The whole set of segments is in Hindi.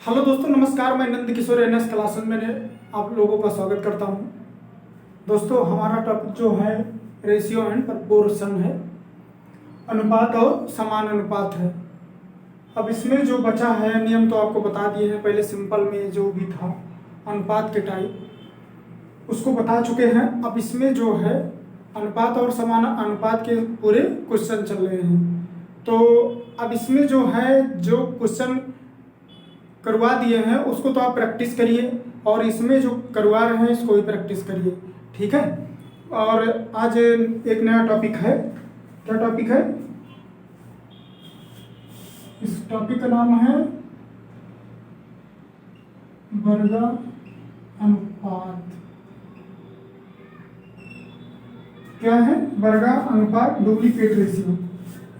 हेलो दोस्तों, नमस्कार। मैं नंद किशोर एनएस क्लासेस में आप लोगों का स्वागत करता हूं। दोस्तों, हमारा टॉपिक जो है रेशियो एंड प्रपोर्शन है, अनुपात और समान अनुपात है। अब इसमें जो बचा है नियम तो आपको बता दिए हैं, पहले सिंपल में जो भी था अनुपात के टाइप उसको बता चुके हैं। अब इसमें जो है अनुपात और समान अनुपात के पूरे क्वेश्चन चल रहे हैं। तो अब इसमें जो है जो क्वेश्चन करवा दिए हैं उसको तो आप प्रैक्टिस करिए, और इसमें जो करवा रहे हैं इसको भी प्रैक्टिस करिए, ठीक है। और आज एक नया टॉपिक है। क्या टॉपिक है? इस टॉपिक का नाम है वर्गा अनुपात। क्या है? वर्गा अनुपात, डुप्लीकेट रेशियो।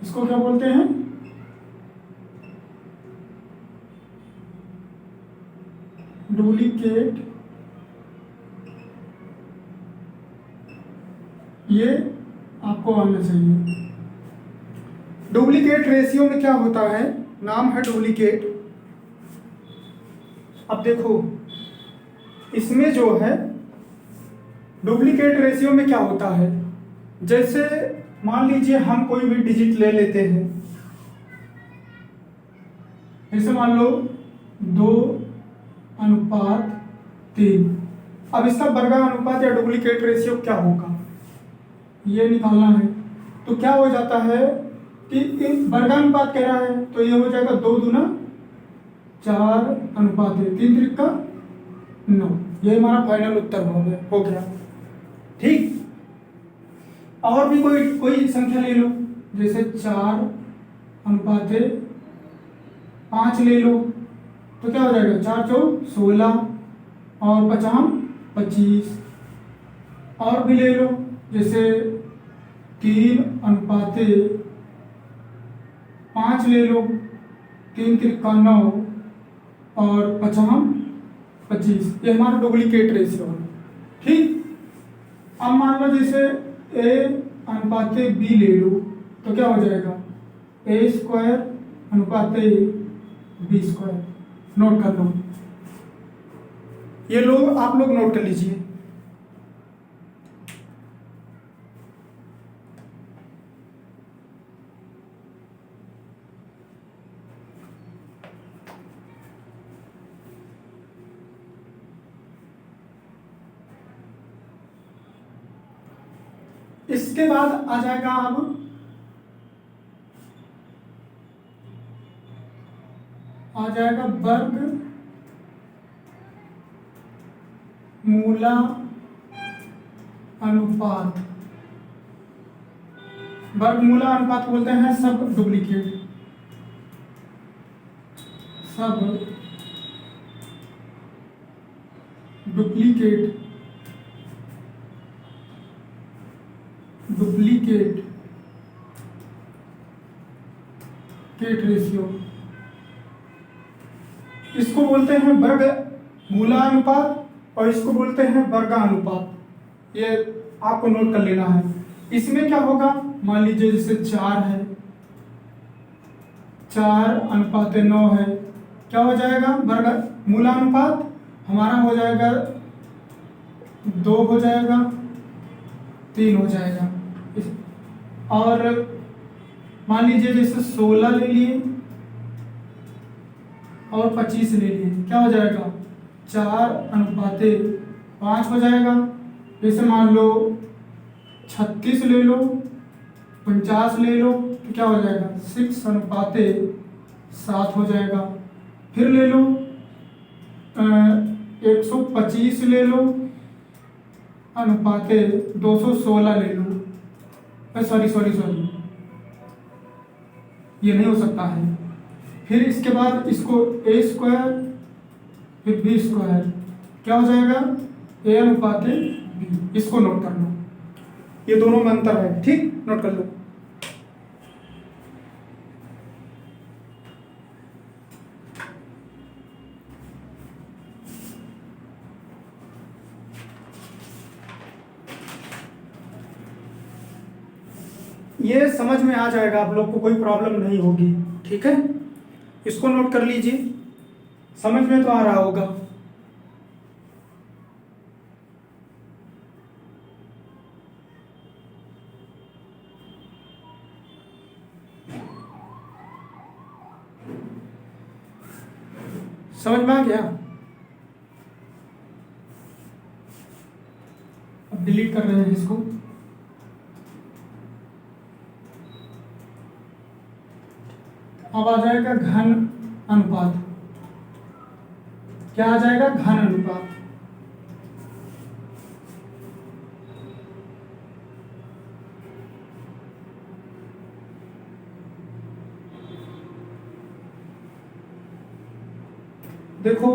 इसको क्या बोलते हैं? डुप्लीकेट। ये आपको आना चाहिए। डुप्लीकेट रेशियो में क्या होता है? नाम है डुप्लीकेट। अब देखो, इसमें जो है डुप्लीकेट रेशियो में क्या होता है, जैसे मान लीजिए हम कोई भी डिजिट ले लेते हैं। जैसे मान लो 2:3। अब इसका वर्गा अनुपात या डुप्लीकेट रेशियो क्या होगा, ये निकालना है। तो क्या हो जाता है कि इन वर्गानुपात कह रहा है तो ये हो जाएगा 2 दूना 4 अनुपात 3 त्रिक 9। ये हमारा फाइनल उत्तर हो गया। ठीक। और भी कोई संख्या ले लो, जैसे 4:5 ले लो, तो क्या हो जाएगा? 4 चौक 16 और 5 25। और भी ले लो, जैसे 3:5 ले लो, 3 त्रिक 9 और 5 25। ये हमारा डुप्लीकेट रेशियो है। ठीक। अब मान लो जैसे A/B ले लो, तो क्या हो जाएगा? A²/B²। नोट कर लो, ये लोग आप लोग नोट कर लीजिए। इसके बाद आ जाएगा वर्ग मूला अनुपात। वर्ग मूला अनुपात बोलते हैं सब डुप्लीकेट रेशियो। इसको बोलते हैं वर्ग मूला अनुपात और इसको बोलते हैं वर्गानुपात। ये आपको नोट कर लेना है। इसमें क्या होगा, मान लीजिए जैसे 4 है, 4:9 है, क्या हो जाएगा? वर्ग मूलानुपात हमारा हो जाएगा 2 हो जाएगा, 3 हो जाएगा। और मान लीजिए जैसे 16 ले लिए और 25 ले लिए, क्या हो जाएगा? 4:5 हो जाएगा। जैसे मान लो 36 ले लो, 49 ले लो, तो क्या हो जाएगा? 6:7 हो जाएगा। फिर ले लो 125 ले लो, अनुपाते 216 ले लो। सॉरी, ये नहीं हो सकता है। फिर इसके बाद इसको A² फिर B², क्या हो जाएगा? A/B। इसको नोट करना, ये दोनों में अंतर है। ठीक, नोट कर लो। ये समझ में आ जाएगा, आप लोग को कोई प्रॉब्लम नहीं होगी। ठीक है, इसको नोट कर लीजिए। समझ में तो आ रहा होगा। समझ में आ गया। अब डिलीट कर रहे हैं इसको। अब आ जाएगा घन अनुपात। क्या आ जाएगा? घन अनुपात। देखो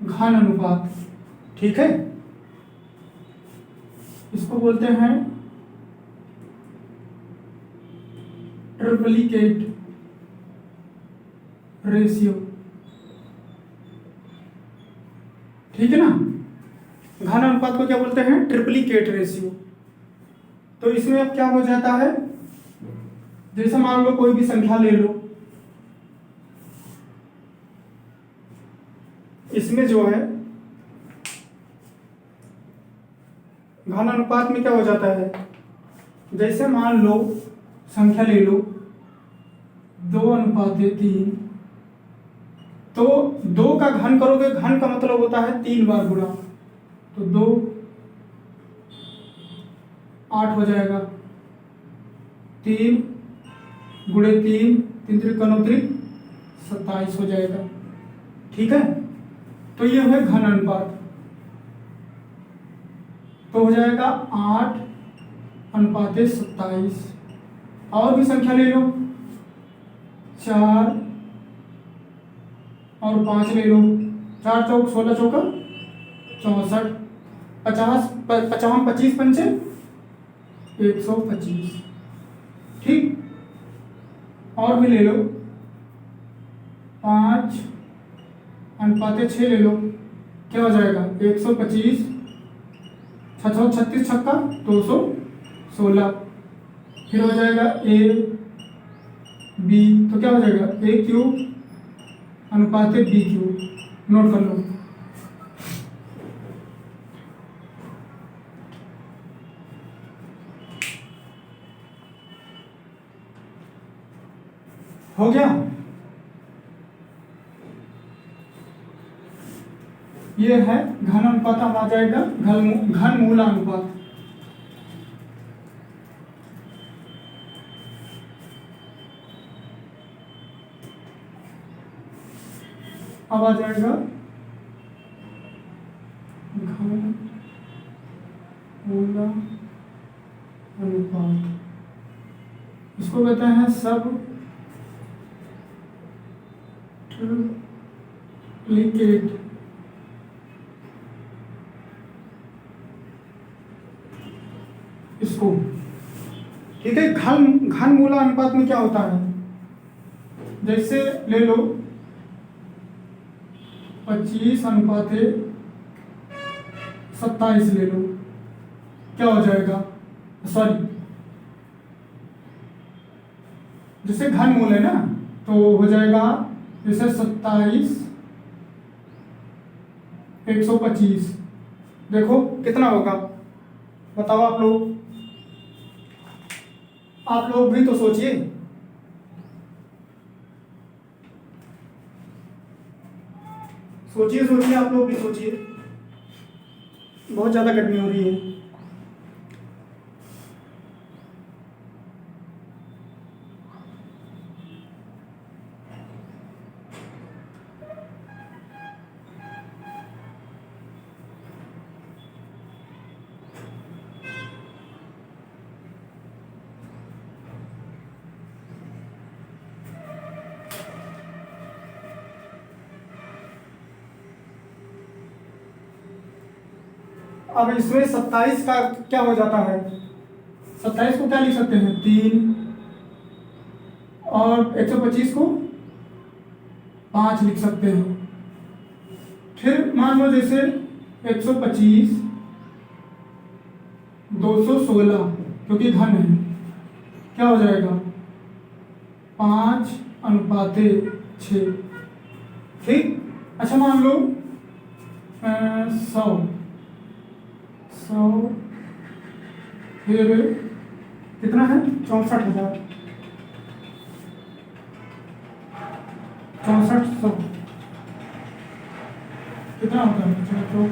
घन अनुपात, ठीक है, इसको बोलते हैं ट्रिप्लिकेट रेशियो, ठीक है ना। घन अनुपात को क्या बोलते हैं? Triplicate ratio. तो इसमें अब क्या हो जाता है, जैसे मान लो कोई भी संख्या ले लो, इसमें जो है घन अनुपात में क्या हो जाता है, जैसे मान लो संख्या ले लो 2:3, तो 2 का घन करोगे, घन का मतलब होता है 3 बार गुणा, तो 2 8 हो जाएगा, 3 गुणे 3, 3 त्रिक 27 हो जाएगा, ठीक है। तो ये है घन अनुपात। तो हो जाएगा 8:27। और भी संख्या ले लो, 4 और 5 ले लो, 4 चौक 16 चौका 64, 50 55 25 पंचे 125, ठीक। और भी ले लो, 5:6 ले लो, क्या हो जाएगा 125, 36 छक्का 216, फिर हो जाएगा ए बी, तो क्या हो जाएगा ए क्यूब अनुपात बी क्यूब, नोट कर लो। हो गया। ये है घन अनुपात। अब आ जाएगा घन मूल अनुपात। अब आ जाएगा घन मूल अनुपात, इसको कहते हैं सब ट्रिप्लिकेट इसको, ठीक है। घन मूल अनुपात में क्या होता है, जैसे ले लो 25:27 ले लो, क्या हो जाएगा, सॉरी, जैसे घन मूल है ना, तो हो जाएगा जैसे 27:125, देखो कितना होगा, बताओ आप लोग भी तो सोचिए। सोचिए आप लोग भी सोचिए, बहुत ज़्यादा गर्मी हो रही है। अब इसमें 27 का क्या हो जाता है, 27 को क्या लिख सकते हैं 3, और 125 को 5 लिख सकते हैं। फिर मान लो जैसे 125 216 क्योंकि घन है, क्या हो जाएगा 5:6। ठीक। अच्छा मान लो 100 फिर कितना है 64,000, 6400 कितना होता है 16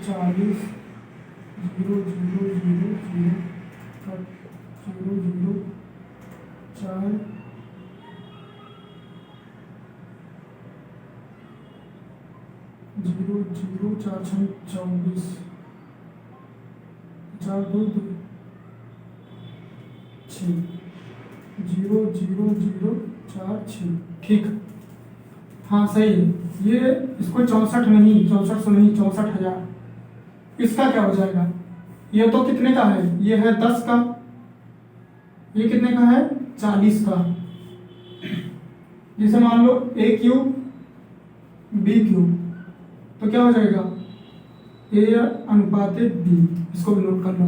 40 0 0 0 0 0 0 4 0 0 4 6 24 4 2 6 0 0 0 4 6। ठीक, हाँ सही है। ये इसको 64 नहीं, 6400 नहीं, 64,000। इसका क्या हो जाएगा, ये तो कितने का है, ये है 10 का, ये कितने का है 40 का। जैसे मान लो a क्यूब b क्यूब, तो क्या हो जाएगा a/b। इसको भी नोट कर लो।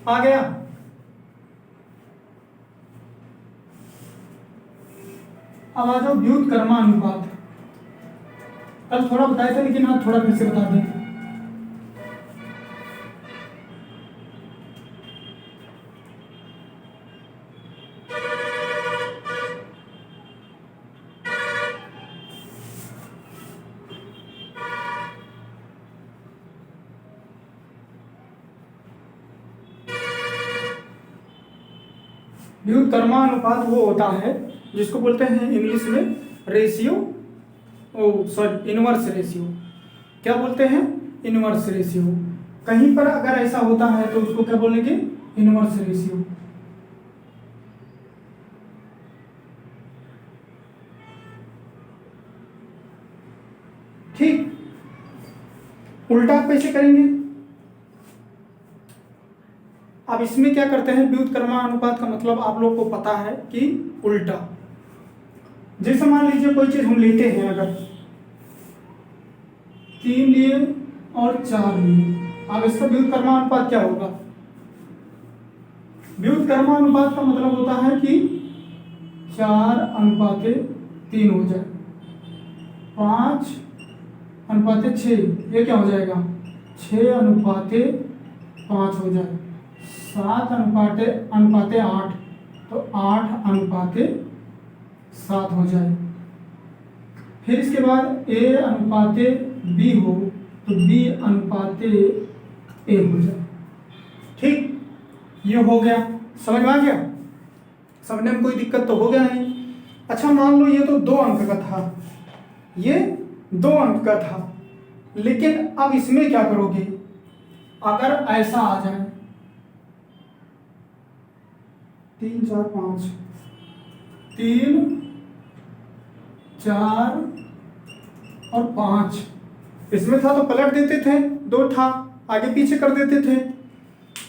आ गया। अब आ जाओ व्युत्क्रमानुपात। कल थोड़ा बताया था लेकिन आज थोड़ा फिर से बता दें। व्युत्क्रमानुपात वो होता है जिसको बोलते हैं इंग्लिश में रेशियो, इनवर्स रेशियो। क्या बोलते हैं, इनवर्स रेशियो। कहीं पर अगर ऐसा होता है तो उसको क्या बोलेंगे, इनवर्स रेशियो। ठीक, उल्टा कैसे करेंगे। अब इसमें क्या करते हैं, व्युत्क्रमानुपात का मतलब आप लोग को पता है कि उल्टा। जैसे मान लीजिए कोई चीज हम लेते हैं, अगर 3 लिए और 4 लिए, अब इसका व्युत्क्रमानुपात क्या होगा। व्युत्क्रमानुपात का मतलब होता है कि 4:3 हो जाए, 5:6, ये क्या हो जाएगा 6:5 हो जाए, 7:8 तो 8:7 हो जाए। फिर इसके बाद A/B हो तो B/A हो जाए। ठीक, ये हो गया, समझ में आ गया। समझने में कोई दिक्कत तो हो गया नहीं। अच्छा मान लो ये तो 2 अंक का था, ये 2 अंक का था, लेकिन अब इसमें क्या करोगे, अगर ऐसा आ जाए 3 4 5, 3 4 और 5, इसमें था तो पलट देते थे, 2 था आगे पीछे कर देते थे।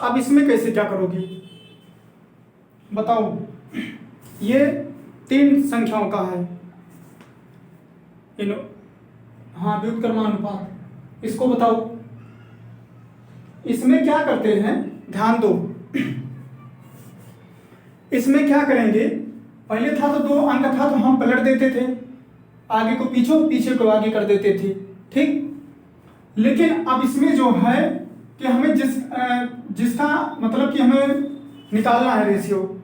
अब इसमें कैसे क्या करोगे बताओ। ये 3 संख्याओं का है, हाँ व्युत्क्रमानुपात, इसको बताओ। इसमें क्या करते हैं, ध्यान दो। इसमें क्या करेंगे, पहले था तो 2 अंक था तो हम पलट देते थे, आगे को पीछे को आगे कर देते थे। ठीक, लेकिन अब इसमें जो है कि हमें जिसका मतलब कि हमें निकालना है रेशियो,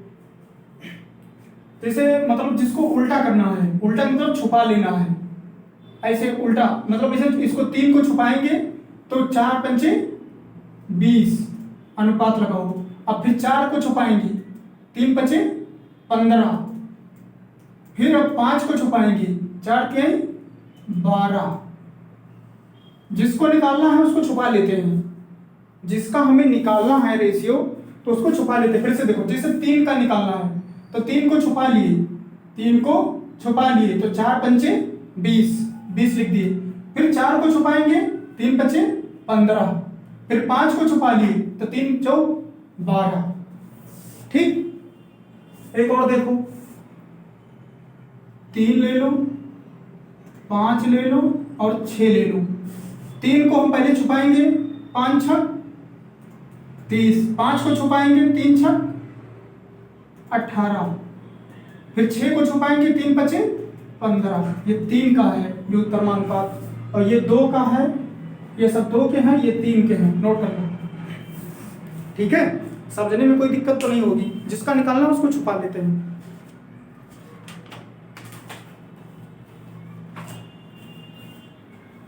जैसे मतलब जिसको उल्टा करना है, उल्टा मतलब छुपा लेना है। ऐसे उल्टा मतलब इसे इसको 3 को छुपाएंगे तो 4×5 20 अनुपात लगाओ। अब फिर 4 को छुपाएंगे, 3×5 15, फिर अब 5 को छुपाएंगे, 4×3 12, जिसको निकालना है उसको छुपा लेते हैं, जिसका हमें निकालना है रेशियो तो उसको छुपा लेते हैं। फिर से देखो, जैसे 3 का निकालना है तो 3 को छुपा लिए, 3 को छुपा लिए तो 4 पंचे 20, 20 लिख दिए। फिर 4 को छुपाएंगे, 3 बचे 15। फिर 5 को छुपा लिए तो 3 चौक 12। ठीक, एक और देखो, 3 ले लो, 5 ले लो और 6 ले लो। 3 को हम पहले छुपाएंगे, 5 छक 30, 5 को छुपाएंगे, 3 छक 18। फिर 6 को छुपाएंगे, 3 बचे 15। ये 3 का है व्युत्क्रमानुपात, और ये 2 का है, ये सब 2 के हैं, ये 3 के हैं। नोट कर लो, ठीक है। समझने में कोई दिक्कत तो नहीं होगी, जिसका निकालना उसको छुपा लेते हैं।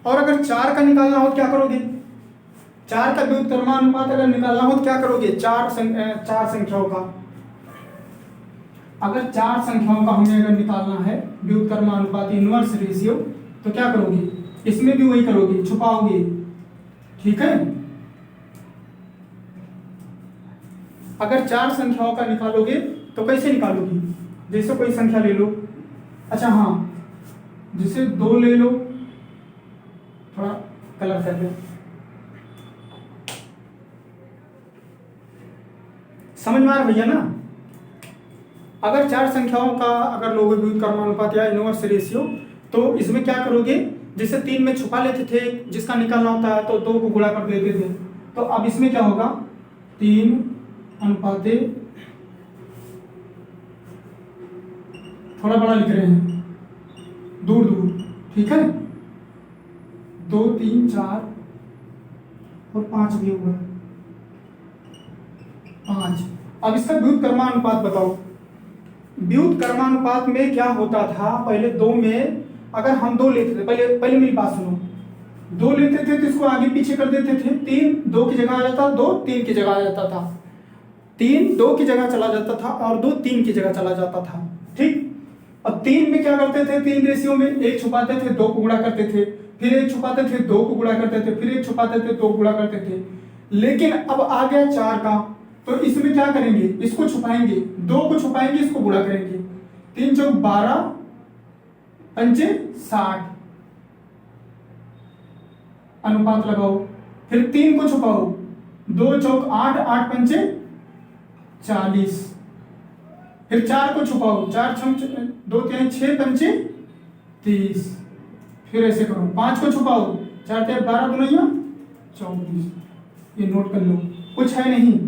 और अगर 4 का निकालना हो तो क्या करोगे? 4 का व्युत्क्रमानुपात अगर निकालना हो तो क्या करोगे? चार संख्याओं का, अगर 4 संख्याओं का हमें अगर निकालना है व्युत्क्रमानुपात इनवर्स रेशियो, तो क्या करोगे? इसमें भी वही करोगे, छुपाओगे। ठीक है, अगर 4 संख्याओं का निकालोगे तो कैसे निकालोगे? जैसे कोई संख्या ले लो, अच्छा हाँ, जैसे 2 ले लो, थोड़ा कलर कर दो, समझ में आ रहा भैया ना? अगर 4 संख्याओं का अगर लोगे व्युत्क्रमानुपात या इनवर्स रेशियो, तो इसमें क्या करोगे? जैसे 3 में छुपा लेते थे, जिसका निकालना होता है तो 2 को गुणा कर देते थे। तो अब इसमें क्या होगा? 3 अनुपाते, थोड़ा बड़ा लिख रहे हैं, दूर दूर, ठीक है। 2 3 4 और 5 भी हुआ, 5। अब इसका व्युत्क्रमानुपात बताओ। व्युत्क्रमानुपात में क्या होता था? पहले 2 में अगर हम 2 लेते थे, पहले मेरी बात सुनो, 2 लेते थे तो इसको आगे पीछे कर देते थे। 3 2 की जगह आ जाता, 2 3 की जगह आ जाता था, 3 2 की जगह चला जाता था और 2 3 की जगह चला जाता था। ठीक, अब 3 में क्या करते थे? 3 रेशियो में 1 छुपाते थे, 2 को गुणा करते थे, फिर 1 छुपाते थे, 2 को गुणा करते थे, फिर 1 छुपाते थे, 2 को गुणा करते थे। लेकिन अब आ गया 4 का, तो इसमें क्या करेंगे? इसको छुपाएंगे, 2 को छुपाएंगे, इसको गुणा करेंगे। 3 चौक 12, पंचे 60, अनुपात लगाओ। फिर 3 को छुपाओ, 2 चौक 8, 8 पंचे 40। फिर 4 को छुपाओ, 4 छक 2 3 6 पंचे 30। फिर ऐसे करो, 5 को छुपाओ, 4 3 12 दुनिया 24। ये नोट कर लो, कुछ है नहीं।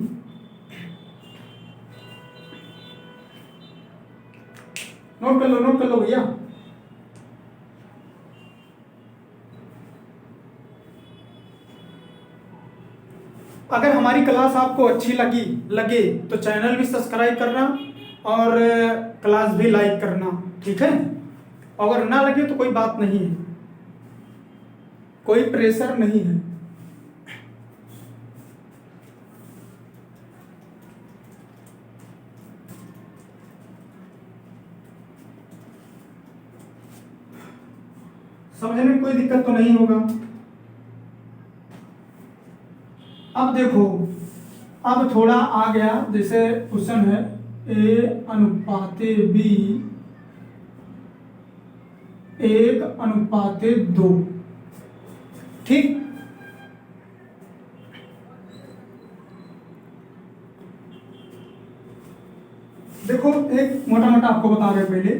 नोट कर लो भैया। अगर हमारी क्लास आपको अच्छी लगे तो चैनल भी सब्सक्राइब करना और क्लास भी लाइक करना, ठीक है। अगर ना लगे तो कोई बात नहीं है, कोई प्रेशर नहीं है। समझने में कोई दिक्कत तो नहीं होगा। अब देखो, अब थोड़ा आ गया, जैसे क्वेश्चन है A अनुपाते B 1 अनुपाते 2, ठीक। देखो, एक मोटा मोटा आपको बता रहे हैं पहले,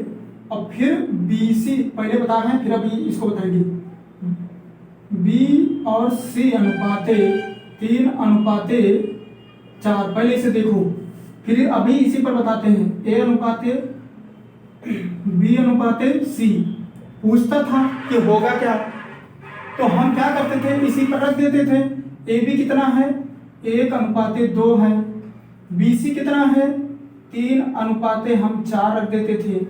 अब फिर BC पहले बता रहे हैं, फिर अभी इसको बताएंगे। B और C अनुपाते 3 अनुपाते 4, पहले इसे देखो, फिर अभी इसी पर बताते हैं। A अनुपाते B अनुपाते C, पूछता था कि होगा क्या, तो हम क्या करते थे? इसी पर रख देते थे। AB कितना है? 1 अनुपाते 2 है। BC कितना है? 3 अनुपाते हम 4 रख देते थे।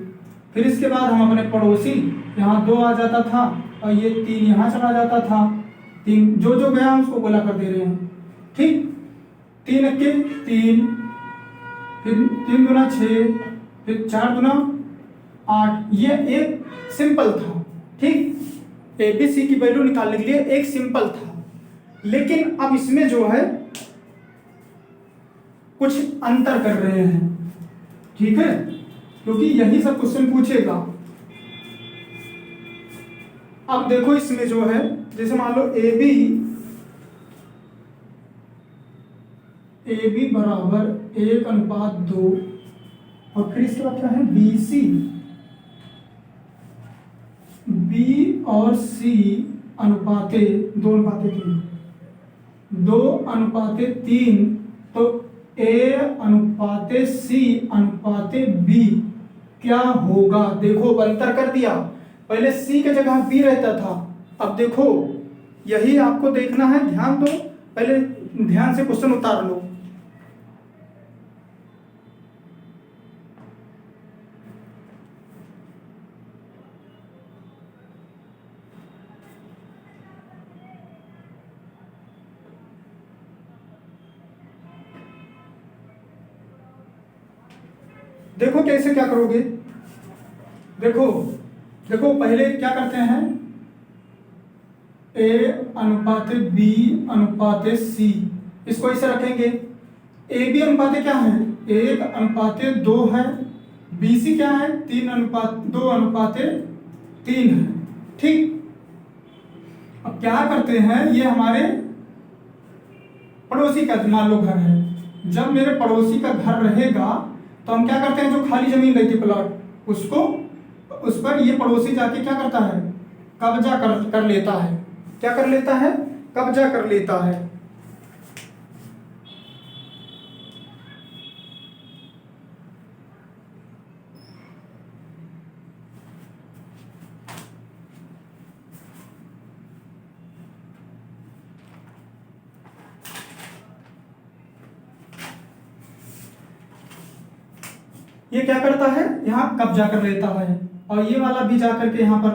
फिर इसके बाद हम अपने पड़ोसी, यहाँ 2 आ जाता था और ये 3 यहाँ चला जाता था। 3 जो जो गया उसको बोला कर दे रहे हैं, ठीक। 3 अक्के 3, फिर 3 दूना 6, फिर 4 दूना 8। ये एक सिंपल था, ठीक। ए बी सी की वैल्यू निकालने के लिए एक सिंपल था, लेकिन अब इसमें जो है कुछ अंतर कर रहे हैं, ठीक है, क्योंकि यही सब क्वेश्चन पूछेगा। अब देखो इसमें जो है, जैसे मान लो ए बी बराबर 1:2 और फिर इसके बाद क्या है बी सी, बी और सी अनुपाते 2:3, तो ए अनुपाते सी अनुपाते बी क्या होगा। देखो अंतर कर दिया, पहले सी के जगह बी रहता था, अब देखो यही आपको देखना है, ध्यान दो, पहले ध्यान से क्वेश्चन उतार लो। देखो कैसे क्या करोगे, देखो पहले क्या करते हैं, ए अनुपाते बी अनुपाते सी, इसको ऐसे रखेंगे। ए बी अनुपाते क्या है 1:2 है, बी सी क्या है 2:3 है, ठीक। अब क्या करते हैं, ये हमारे पड़ोसी का मान लो घर है, जब मेरे पड़ोसी का घर रहेगा तो हम क्या करते हैं, जो खाली जमीन रहती प्लॉट उसको, उस पर ये पड़ोसी जाके क्या करता है, कब्जा कर लेता है। क्या कर लेता है, कब्जा कर लेता है। ये क्या करता है, यहाँ कब्जा कर लेता है, और ये वाला भी जाकर के यहाँ पर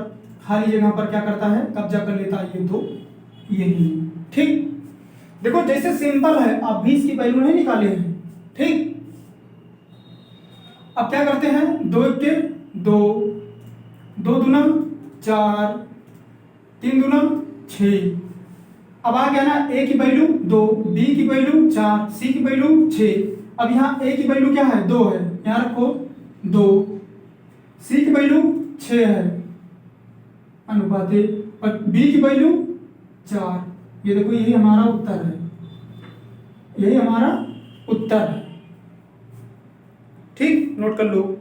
खाली जगह पर क्या करता है, कब्जा कर लेता है। ये दो यही, ठीक। देखो जैसे सिंपल है, आप भी इसकी वैल्यू नहीं निकाले हैं, ठीक। अब क्या करते हैं, 2 के 2, 2 दूना 4, 3 दूना 6। अब आ गया ना, ए की वैल्यू 2, बी की वैल्यू 4, सी की वैल्यू 6। अब यहाँ ए की वैल्यू क्या है 2 है, यहाँ रखो 2, सी की वैल्यू 6 है अनुपाते, और बी की वैल्यू 4। ये देखो यही हमारा उत्तर है, यही हमारा उत्तर है, ठीक, नोट कर लो।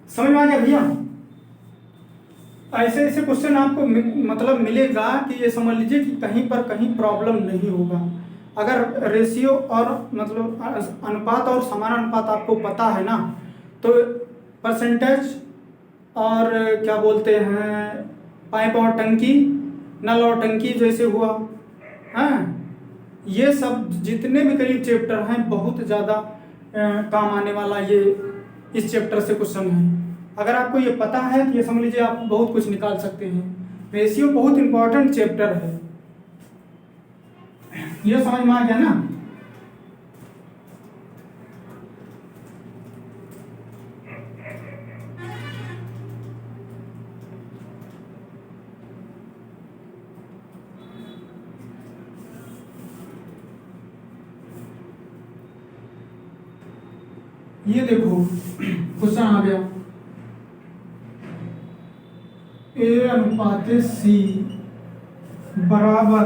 समझ में आ गया भैया। ऐसे ऐसे क्वेश्चन आपको मतलब मिलेगा कि ये समझ लीजिए कि कहीं पर कहीं प्रॉब्लम नहीं होगा। अगर रेशियो और मतलब अनुपात और समानानुपात आपको पता है ना, तो परसेंटेज और क्या बोलते हैं पाइप और टंकी, नल और टंकी जैसे हुआ, हाँ, ये सब जितने भी करीब चैप्टर हैं बहुत ज़्यादा काम आने वाला ये इस चैप्टर से क्वेश्चन है। अगर आपको ये पता है तो ये समझ लीजिए आप बहुत कुछ निकाल सकते हैं। रेशियो बहुत इंपॉर्टेंट चैप्टर है, ये समझ में आ गया ना। ये देखो क्वेश्चन आ गया, ए अनुपाते सी बराबर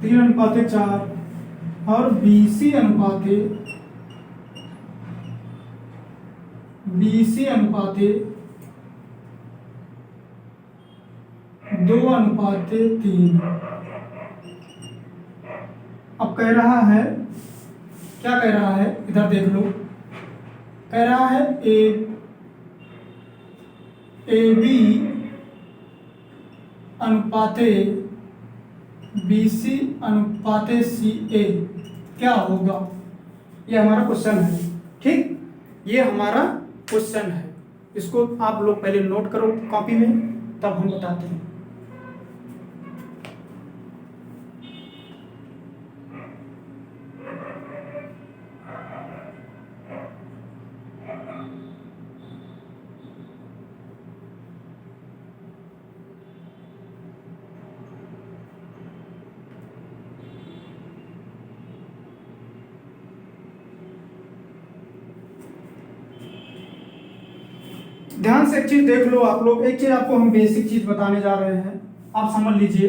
3:4 और बीसी अनुपाते 2:3। अब कह रहा है, क्या कह रहा है इधर देख लो, कह रहा है ए बी अनुपाते BC अनुपाते CA क्या होगा? ये हमारा क्वेश्चन है। ठीक, ये हमारा क्वेश्चन है। इसको आप लोग पहले नोट करो कॉपी में, तब हम बताते हैं। ध्यान से एक चीज देख लो आप लोग। एक चीज आपको हम बेसिक चीज बताने जा रहे हैं, आप समझ लीजिए।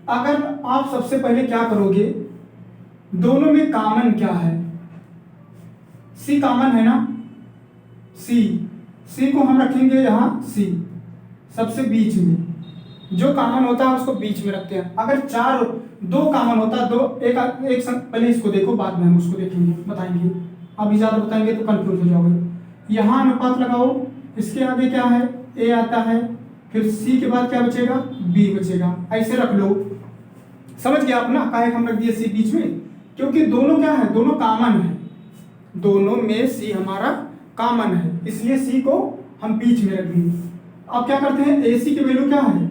अगर आप सबसे पहले क्या करोगे, दोनों में कॉमन क्या है? C कॉमन है ना, C को हम रखेंगे यहाँ C सबसे बीच में। जो कॉमन होता है उसको बीच में रखते हैं। अगर दो कॉमन होता है, पहले इसको देखो, बाद में हम उसको देखेंगे, बताएंगे। अभी ज्यादा बताएंगे तो कंफ्यूज हो जाओगे। यहाँ अनुपात लगाओ, इसके आगे क्या है? A आता है, फिर C के बाद क्या बचेगा? B बचेगा। ऐसे रख लो, समझ गया आप ना? काहे हम रख दिए C बीच में? क्योंकि दोनों क्या है? दोनों कॉमन है। दोनों में C हमारा कॉमन है, इसलिए C को हम बीच में रख दिए। अब क्या करते हैं? AC की वैल्यू क्या है?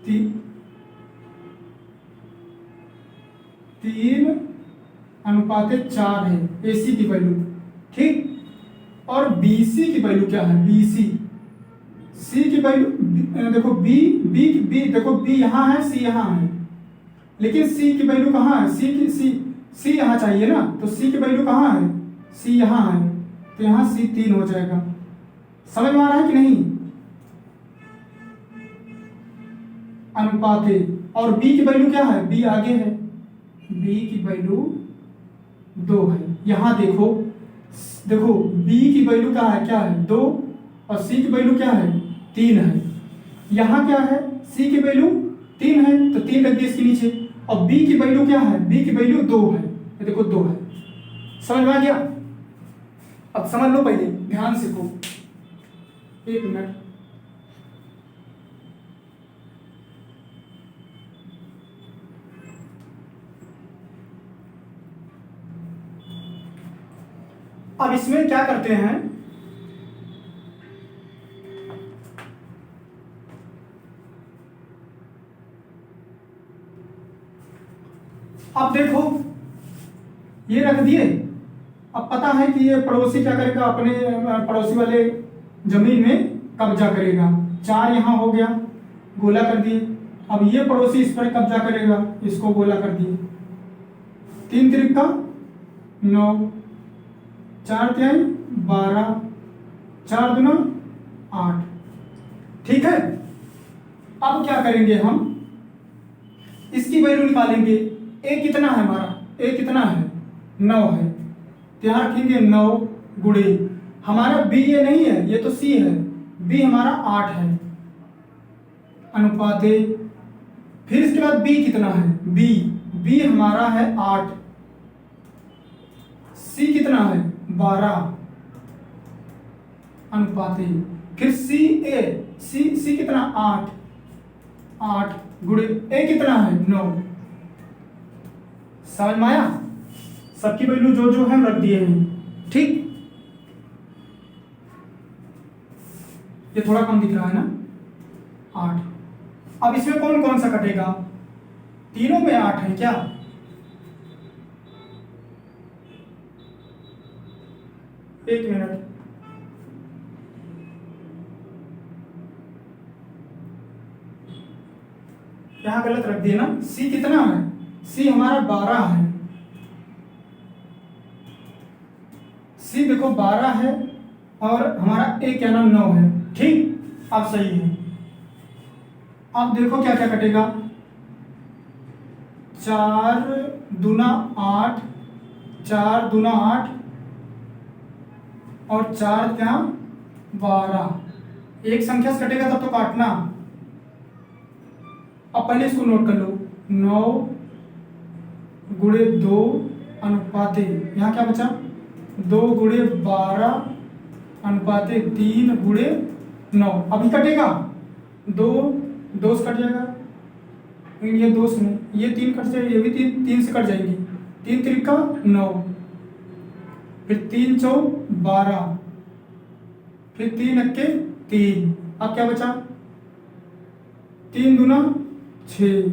3:4 है AC की वैल्यू। ठीक, और BC की वैल्यू क्या है? BC C की वैल्यू देखो, B देखो, B यहाँ है, C यहाँ है, लेकिन C की वैल्यू कहाँ है? C यहाँ चाहिए ना, तो C की वैल्यू कहाँ है? C यहाँ है, तो यहाँ C 3 हो जाएगा। समझ में आ रहा है कि नहीं? अनुपाते, और B की वैल्यू क्या है? B आगे है, B की वैल्यू 2 है। यहाँ देखो B की वैल्यू क्या है? 2, और C की वैल्यू क्या है? 3 है। यहाँ क्या है? C की वैल्यू 3 है, तो 3 रख दिए इसके नीचे। और B की वैल्यू क्या है? B की वैल्यू 2 है, ये देखो 2 है। समझ में आ गया? अब समझ लो, पहले ध्यान से को, 1 मिनट। अब इसमें क्या करते हैं, अब देखो ये रख दिए। अब पता है कि ये पड़ोसी क्या करेगा? अपने पड़ोसी वाले जमीन में कब्जा करेगा। 4 यहाँ हो गया, गोला कर दिए। अब ये पड़ोसी इस पर कब्जा करेगा, इसको गोला कर दिए। 3 त्रिका 9, 4 तिहाई 12, 4 दूना 8। ठीक है, अब क्या करेंगे हम? इसकी वैल्यू निकालेंगे। A कितना है हमारा? A कितना है? 9 है, तो यहाँ रखेंगे 9 गुणे, हमारा B ये नहीं है, ये तो C है, B हमारा 8 है, अनुपाते। फिर इसके बाद B कितना है? B हमारा है 8, C कितना है? 12, अनुपाते। फिर C कितना? 8 गुणे A कितना है? 9। समझ में आया? सबकी वैल्यू जो है हम रख दिए हैं। ठीक, ये थोड़ा कम दिख रहा है ना, 8। अब इसमें कौन कौन सा कटेगा? तीनों में 8 है क्या? एक मिनट, यहां गलत रख दिए ना। C कितना है? C हमारा 12 है। C देखो 12 है, और हमारा A क्या नाम 9 है। ठीक, अब सही है। अब देखो क्या क्या कटेगा। 4 दूना 8, 4 दूना 8, और 4 क्या 12। एक संख्या से कटेगा तब तो काटना। अब पहले इसको नोट कर लो, 9 गुणे 2 अनुपाते, यहाँ क्या बचा? 2 गुणे 12 अनुपाते 3 गुणे 9। अभी कटेगा 2 2 से कट जाएगा, लेकिन ये 2 से नहीं, ये 3 कट जाएगा, ये भी 3 से कट जाएंगे। 3 त्रिका 9, फिर 3 चौक 12, फिर 3 अक्के 3। अब क्या बचा? 3 दूना 6,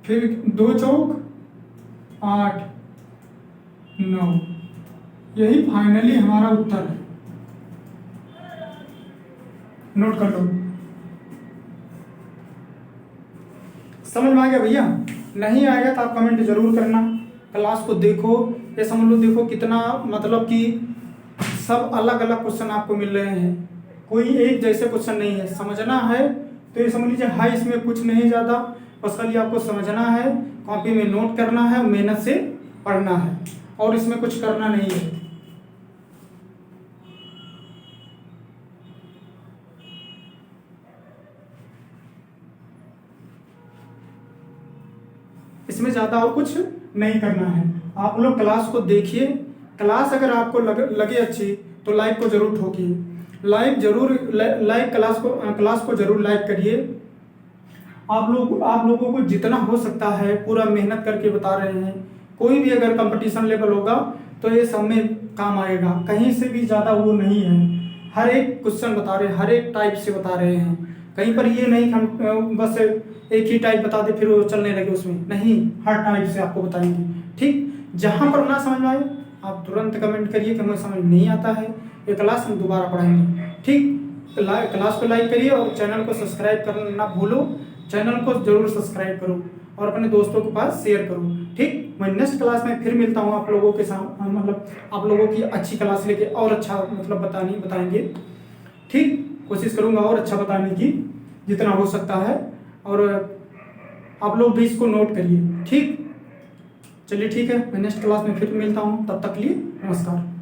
फिर 2 चौक 8 9। यही फाइनली हमारा उत्तर है। नोट कर लो। समझ में आ गया भैया? नहीं आएगा तो आप कमेंट जरूर करना। क्लास को देखो, ये समझ लो, देखो कितना मतलब कि सब अलग अलग क्वेश्चन आपको मिल रहे हैं, कोई एक जैसे क्वेश्चन नहीं है। समझना है तो ये समझ लीजिए, हाई इसमें कुछ नहीं ज़्यादा, बस खाली आपको समझना है, कॉपी में नोट करना है, मेहनत से पढ़ना है, और इसमें कुछ करना नहीं है। इसमें ज़्यादा और कुछ नहीं करना है। आप लोग क्लास को देखिए, क्लास अगर आपको लगे अच्छी तो लाइक को जरूर ठोकिए, क्लास को जरूर लाइक करिए। आप लोगों को जितना हो सकता है पूरा मेहनत करके बता रहे हैं। कोई भी अगर कंपटीशन लेवल होगा तो ये सब में काम आएगा, कहीं से भी ज़्यादा वो नहीं है। हर एक क्वेश्चन बता रहे हैं, हर एक टाइप से बता रहे हैं। कहीं पर ये नहीं हम बस एक ही टाइप बता दे फिर वो चलने लगे उसमें, नहीं, हर टाइप से आपको बताएंगे। ठीक, जहाँ पर ना समझ में आए आप तुरंत कमेंट करिए कि हमें समझ नहीं आता है, ये क्लास हम दोबारा पढ़ाएंगे। ठीक, क्लास को लाइक करिए और चैनल को सब्सक्राइब करना ना भूलो। चैनल को जरूर सब्सक्राइब करो और अपने दोस्तों के पास शेयर करो। ठीक, मैं नेक्स्ट क्लास में फिर मिलता हूँ आप लोगों के साथ, मतलब आप लोगों की अच्छी क्लास लेके और अच्छा मतलब बताएंगे। ठीक, कोशिश करूँगा और अच्छा बताने की जितना हो सकता है, और आप लोग भी इसको नोट करिए। ठीक, चलिए ठीक है, मैं नेक्स्ट क्लास में फिर मिलता हूँ, तब तक के लिए नमस्कार।